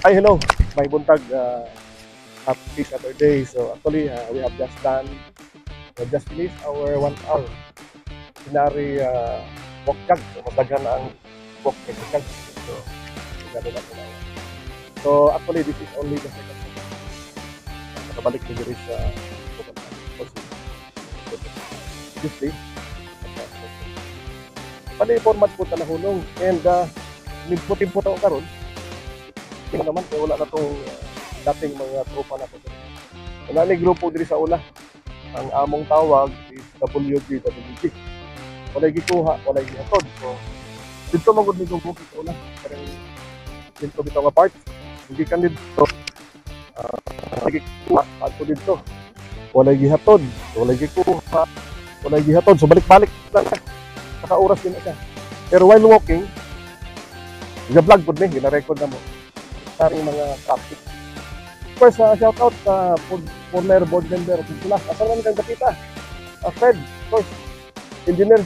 Hi, hello. May buntag. Happy Saturday. So actually, we have just finished our 1 hour Inari walk jog. So masaghan na ang walk jog. So, gano'n lang po. So actually, this is only the second time. Nakabalik ko diri sa Tuesday. Pali format po talahunong and nagputin po tayo karon. Tingnan naman kaya wala na itong dating mga tropa na po. Nani grupo diri sa ula. Ang among tawag is WG. Walay gikuha, walay gihatod. So dito magud ni grupo sa ula. Pero dito bitaw nga part. Hindi kan dito. Walay gikuha ato dito. Walay gihatod, walay gikuha, walay gihatod. So balik-balik lang siya. Naka-oras din na siya. Pero while walking, i-vlog po din, gina-record na mo. Saring mga traffic. First, shout out sa former board member of Pula. Asan naman kang kapita? Fred, of course. Engineer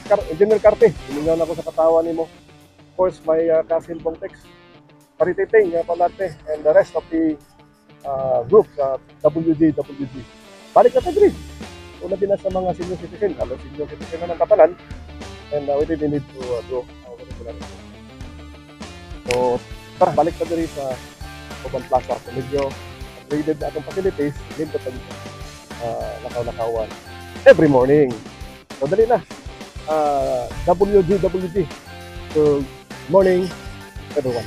Carte. Hiningaw na ako sa katawan ni mo. Of course, my cousin Bontex. Parititing, Palate, and the rest of the group sa WG. Balik na tayo rin. Una din na sa mga senior citizen. Alam, senior citizen na ng Kapalan. And we didn't need to do our regular. So, balik na rin sa Oban Plaza. So, medyo upgraded na atong facilities. Need to tayo lakaw-lakawan every morning. So, dali na. WG. So, morning, everyone.